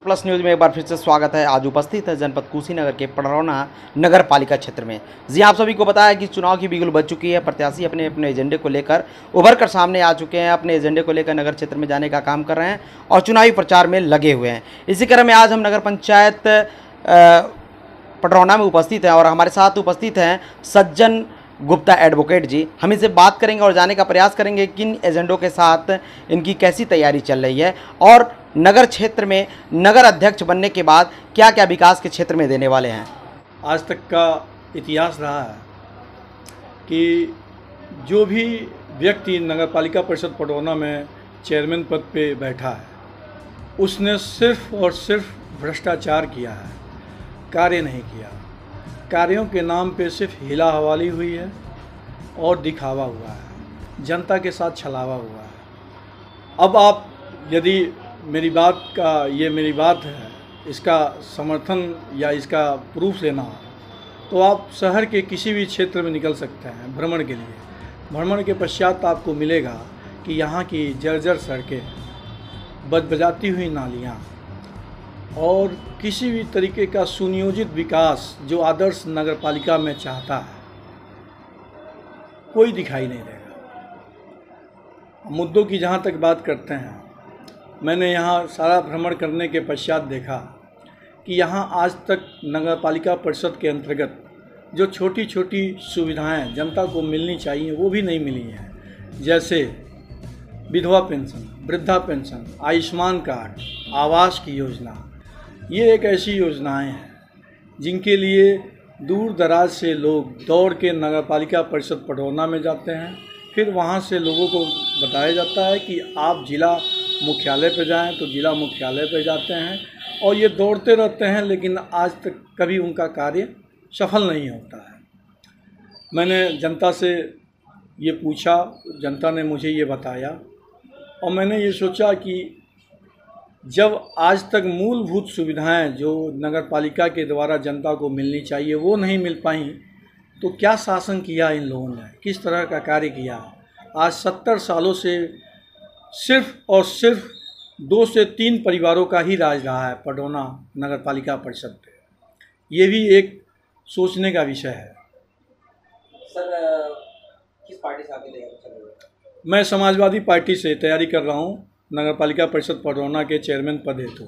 Plus news में एक बार फिर से स्वागत है। आज उपस्थित है जनपद कुशीनगर के पडरौना नगर पालिका क्षेत्र में। जी आप सभी को बताया कि चुनाव की बिगुल बज चुकी है। प्रत्याशी अपने अपने एजेंडे को लेकर उभर कर सामने आ चुके हैं। अपने एजेंडे को लेकर नगर क्षेत्र में जाने का काम कर रहे हैं और चुनावी प्रचार में लगे हुए हैं। इसी क्रम में आज हम नगर पंचायत पडरौना में उपस्थित हैं और हमारे साथ उपस्थित हैं सज्जन गुप्ता एडवोकेट जी। हम इनसे बात करेंगे और जानने का प्रयास करेंगे किन एजेंडों के साथ इनकी कैसी तैयारी चल रही है और नगर क्षेत्र में नगर अध्यक्ष बनने के बाद क्या क्या विकास के क्षेत्र में देने वाले हैं। आज तक का इतिहास रहा है कि जो भी व्यक्ति नगर पालिका परिषद पडरौना में चेयरमैन पद पे बैठा है उसने सिर्फ और सिर्फ भ्रष्टाचार किया है, कार्य नहीं किया। कार्यों के नाम पे सिर्फ हिला हवाली हुई है और दिखावा हुआ है, जनता के साथ छलावा हुआ है। अब आप यदि मेरी बात है, इसका समर्थन या इसका प्रूफ लेना हो तो आप शहर के किसी भी क्षेत्र में निकल सकते हैं भ्रमण के लिए। भ्रमण के पश्चात आपको मिलेगा कि यहाँ की जर्जर सड़कें, बजबजाती हुई नालियाँ और किसी भी तरीके का सुनियोजित विकास जो आदर्श नगर पालिका में चाहता है कोई दिखाई नहीं देगा। मुद्दों की जहाँ तक बात करते हैं, मैंने यहाँ सारा भ्रमण करने के पश्चात देखा कि यहाँ आज तक नगर पालिका परिषद के अंतर्गत जो छोटी छोटी सुविधाएं जनता को मिलनी चाहिए वो भी नहीं मिली हैं। जैसे विधवा पेंशन, वृद्धा पेंशन, आयुष्मान कार्ड, आवास की योजना, ये एक ऐसी योजनाएं हैं जिनके लिए दूर दराज से लोग दौड़ के नगर पालिका परिषद पडरौना में जाते हैं। फिर वहाँ से लोगों को बताया जाता है कि आप जिला मुख्यालय पर जाएं, तो जिला मुख्यालय पर जाते हैं और ये दौड़ते रहते हैं, लेकिन आज तक कभी उनका कार्य सफल नहीं होता है। मैंने जनता से ये पूछा, जनता ने मुझे ये बताया और मैंने ये सोचा कि जब आज तक मूलभूत सुविधाएं जो नगर पालिका के द्वारा जनता को मिलनी चाहिए वो नहीं मिल पाई, तो क्या शासन किया इन लोगों ने, किस तरह का कार्य किया। आज 70 सालों से सिर्फ और सिर्फ 2 से 3 परिवारों का ही राज रहा है पडरौना नगर पालिका परिषद पे। ये भी एक सोचने का विषय है। सर किस पार्टी से आपकी तैयारी चल रही है? मैं समाजवादी पार्टी से तैयारी कर रहा हूँ नगर पालिका परिषद पडरौना के चेयरमैन पद हेतु।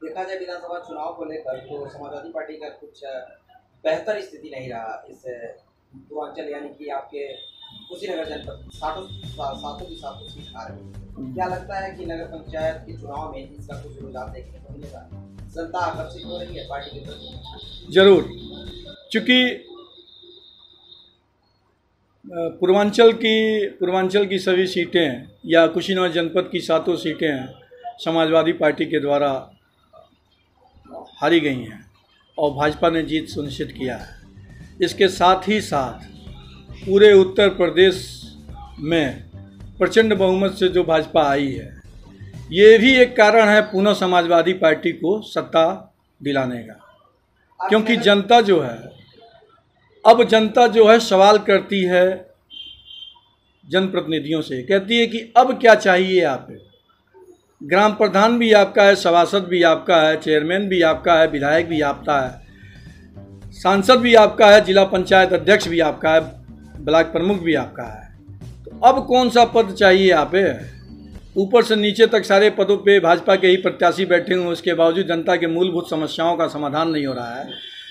देखा जाए विधानसभा चुनाव को लेकर तो समाजवादी पार्टी का कुछ बेहतर स्थिति नहीं रहा इस पूर्वांचल यानी कि आपके कुशीनगर जनपद सातों की सातों सीट आ रही। क्या लगता है कि नगर पंचायत के चुनाव में इसका कुछ रुझान देखने को मिलेगा? जनता आकर्षित हो रही है पार्टी के प्रति? जरूर, चूँकि पूर्वांचल की सभी सीटें या कुशीनगर जनपद की 7 सीटें समाजवादी पार्टी के द्वारा हारी गई हैं और भाजपा ने जीत सुनिश्चित किया है। इसके साथ ही साथ पूरे उत्तर प्रदेश में प्रचंड बहुमत से जो भाजपा आई है, ये भी एक कारण है पुनः समाजवादी पार्टी को सत्ता दिलाने का। क्योंकि जनता जो है सवाल करती है जनप्रतिनिधियों से, कहती है कि अब क्या चाहिए आप। ग्राम प्रधान भी आपका है, सभासद भी आपका है, चेयरमैन भी आपका है, विधायक भी आपका है, सांसद भी आपका है, जिला पंचायत अध्यक्ष भी आपका है, ब्लॉक प्रमुख भी आपका है। तो अब कौन सा पद चाहिए आप? ऊपर से नीचे तक सारे पदों पे भाजपा के ही प्रत्याशी बैठे हुए, उसके बावजूद जनता के मूलभूत समस्याओं का समाधान नहीं हो रहा है,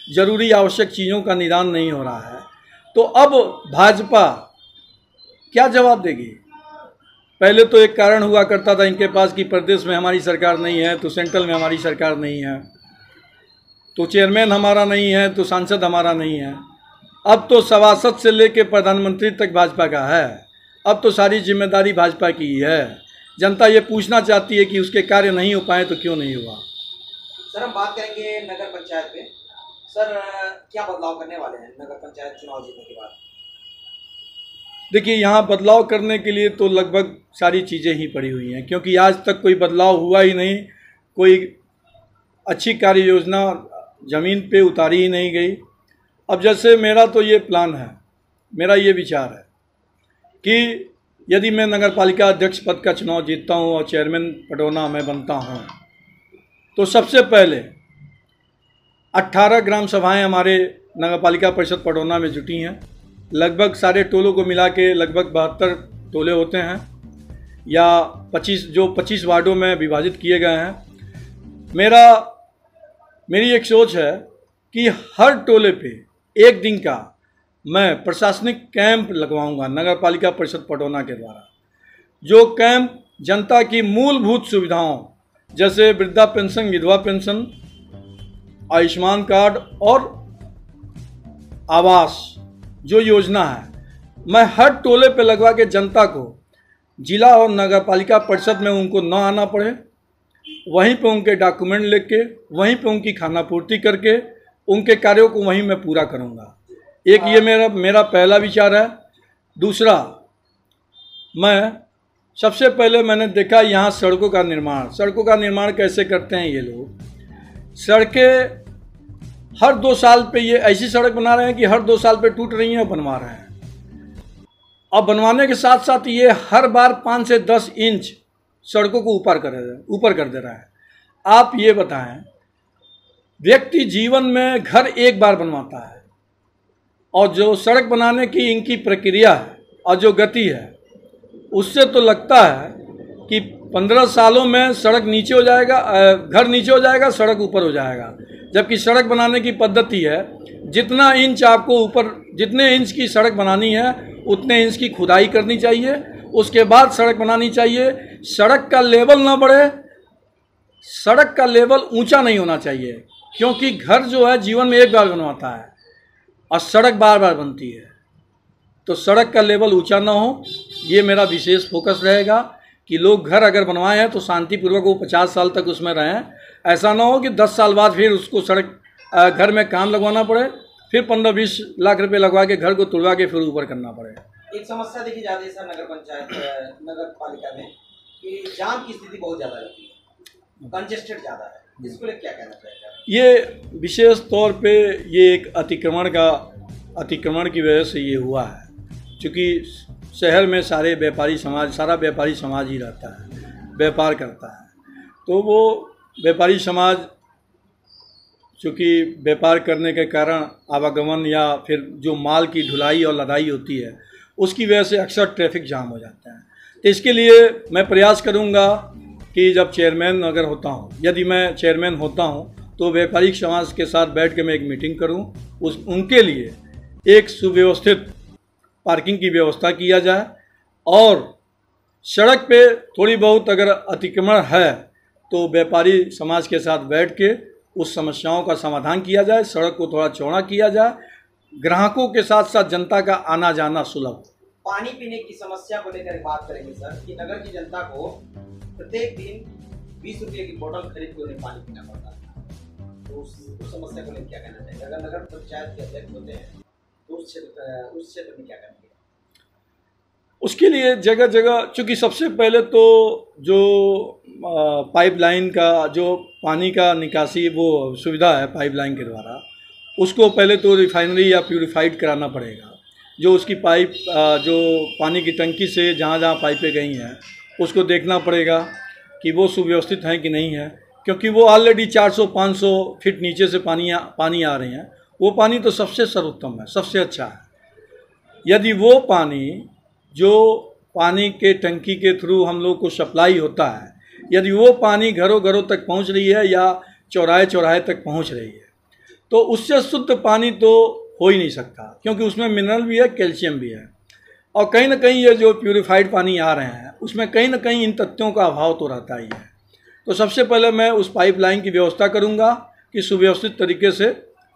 जरूरी आवश्यक चीज़ों का निदान नहीं हो रहा है। तो अब भाजपा क्या जवाब देगी? पहले तो एक कारण हुआ करता था इनके पास कि प्रदेश में हमारी सरकार नहीं है तो सेंट्रल में हमारी सरकार नहीं है, तो चेयरमैन हमारा नहीं है तो सांसद हमारा नहीं है। अब तो सभासद से लेकर प्रधानमंत्री तक भाजपा का है। अब तो सारी जिम्मेदारी भाजपा की ही है। जनता ये पूछना चाहती है कि उसके कार्य नहीं हो पाए तो क्यों नहीं हुआ। सर हम बात करेंगे नगर पंचायत पे। सर क्या बदलाव करने वाले हैं नगर पंचायत चुनाव जीतने के बाद? देखिए, यहाँ बदलाव करने के लिए तो लगभग सारी चीज़ें ही पड़ी हुई हैं, क्योंकि आज तक कोई बदलाव हुआ ही नहीं। कोई अच्छी कार्य योजना ज़मीन पे उतारी ही नहीं गई। अब जैसे मेरा तो ये प्लान है, मेरा ये विचार है कि यदि मैं नगर पालिका अध्यक्ष पद का चुनाव जीतता हूँ और चेयरमैन पडरौना में बनता हूँ तो सबसे पहले 18 ग्राम सभाएं हमारे नगरपालिका परिषद पडरौना में जुटी हैं। लगभग सारे टोलों को मिला के लगभग 72 टोले होते हैं या 25 वार्डों में विभाजित किए गए हैं। मेरी एक सोच है कि हर टोले पे एक दिन का मैं प्रशासनिक कैंप लगवाऊंगा नगरपालिका परिषद पडरौना के द्वारा, जो कैंप जनता की मूलभूत सुविधाओं जैसे वृद्धा पेंशन, विधवा पेंशन, आयुष्मान कार्ड और आवास जो योजना है, मैं हर टोले पे लगवा के जनता को जिला और नगरपालिका परिषद में उनको न आना पड़े, वहीं पे उनके डॉक्यूमेंट लेके वहीं पे उनकी खानापूर्ति करके उनके कार्यों को वहीं मैं पूरा करूंगा। एक ये मेरा पहला विचार है। दूसरा, मैं सबसे पहले मैंने देखा यहाँ सड़कों का निर्माण कैसे करते हैं ये लोग। सड़कें हर 2 साल पे ये ऐसी सड़क बना रहे हैं कि हर 2 साल पे टूट रही हैं, बनवा रहे हैं। और बनवाने के साथ साथ ये हर बार 5 से 10 इंच सड़कों को ऊपर कर दे रहा है। आप ये बताएं, व्यक्ति जीवन में घर एक बार बनवाता है और जो सड़क बनाने की इनकी प्रक्रिया है और जो गति है, उससे तो लगता है कि 15 सालों में सड़क नीचे हो जाएगा, घर नीचे हो जाएगा, सड़क ऊपर हो जाएगा। जबकि सड़क बनाने की पद्धति है, जितना इंच आपको ऊपर, जितने इंच की सड़क बनानी है उतने इंच की खुदाई करनी चाहिए, उसके बाद सड़क बनानी चाहिए। सड़क का लेवल ना बढ़े, सड़क का लेवल ऊंचा नहीं होना चाहिए, क्योंकि घर जो है जीवन में एक बार बनवाता है और सड़क बार बार बनती है, तो सड़क का लेवल ऊंचा ना हो, ये मेरा विशेष फोकस रहेगा कि लोग घर अगर बनवाए हैं तो शांतिपूर्वक वो 50 साल तक उसमें रहें। ऐसा ना हो कि 10 साल बाद फिर उसको घर में काम लगवाना पड़े, फिर 15-20 लाख रुपए लगवा के घर को तुड़वा के फिर ऊपर करना पड़े। एक समस्या देखी जाती है सर नगर पालिका में कि जाम की स्थिति बहुत ज़्यादा रहती है, कंजेस्टेड ज़्यादा है, इसको लेकर क्या कहना चाहिए? ये विशेष तौर पे ये एक अतिक्रमण की वजह से ये हुआ है, क्योंकि शहर में सारा व्यापारी समाज ही रहता है, व्यापार करता है। तो वो व्यापारी समाज चूँकि व्यापार करने के कारण आवागमन या फिर जो माल की ढुलाई और लदाई होती है, उसकी वजह से अक्सर ट्रैफिक जाम हो जाता है। तो इसके लिए मैं प्रयास करूंगा कि जब चेयरमैन अगर होता हूं, यदि मैं चेयरमैन होता हूं, तो व्यापारिक समाज के साथ बैठ के मैं एक मीटिंग करूं, उनके लिए एक सुव्यवस्थित पार्किंग की व्यवस्था किया जाए और सड़क पे थोड़ी बहुत अगर अतिक्रमण है तो व्यापारी समाज के साथ बैठ के उस समस्याओं का समाधान किया जाए, सड़क को थोड़ा चौड़ा किया जाए, ग्राहकों के साथ साथ जनता का आना जाना सुलभ। पानी पीने की समस्या को लेकर बात करेंगे सर कि नगर की जनता को प्रत्येक दिन 20 रुपये की बोतल खरीद के उन्हें पानी पीना पड़ता है, तो उस समस्या को लेकर क्या कहना चाहिए? अगर नगर पंचायत के अध्यक्ष होते हैं तो उस क्षेत्र में क्या करेंगे? उसके लिए जगह जगह, चूँकि सबसे पहले तो जो पाइपलाइन का जो पानी का निकासी वो सुविधा है पाइपलाइन के द्वारा, उसको पहले तो रिफाइनरी या प्यूरिफाइड कराना पड़ेगा। जो उसकी पाइप जो पानी की टंकी से जहाँ जहाँ पाइपें गई हैं उसको देखना पड़ेगा कि वो सुव्यवस्थित हैं कि नहीं है, क्योंकि वो ऑलरेडी 400-500 फीट नीचे से पानी आ रहे हैं। वो पानी तो सबसे सर्वोत्तम है, सबसे अच्छा है। यदि वो पानी जो पानी के टंकी के थ्रू हम लोग को सप्लाई होता है, यदि वो पानी घरों घरों तक पहुंच रही है या चौराहे चौराहे तक पहुंच रही है, तो उससे शुद्ध पानी तो हो ही नहीं सकता, क्योंकि उसमें मिनरल भी है, कैल्शियम भी है। और कहीं ना कहीं ये जो प्यूरिफाइड पानी आ रहे हैं उसमें कहीं ना कहीं इन तत्वों का अभाव तो रहता ही है। तो सबसे पहले मैं उस पाइपलाइन की व्यवस्था करूंगा कि सुव्यवस्थित तरीके से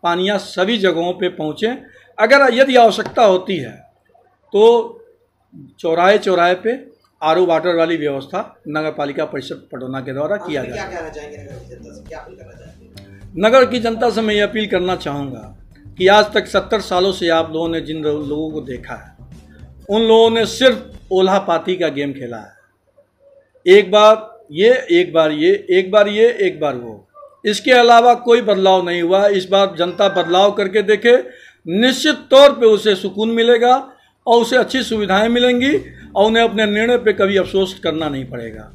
पानियाँ सभी जगहों पे पहुँचें। अगर यदि आवश्यकता होती है तो चौराहे चौराहे पे आरओ वाटर वाली व्यवस्था नगर पालिका परिषद पडरौना के द्वारा किया जाए। क्या कहना चाहेंगे नगर की जनता से, क्या अपील करना चाहेंगे? नगर की जनता से मैं ये अपील करना चाहूँगा कि आज तक 70 सालों से आप लोगों ने जिन लोगों को देखा है, उन लोगों ने सिर्फ ओल्हा पाती का गेम खेला है। एक बार ये, एक बार ये, एक बार ये, एक बार वो, इसके अलावा कोई बदलाव नहीं हुआ। इस बार जनता बदलाव करके देखे, निश्चित तौर पे उसे सुकून मिलेगा और उसे अच्छी सुविधाएं मिलेंगी और उन्हें अपने निर्णय पे कभी अफसोस करना नहीं पड़ेगा।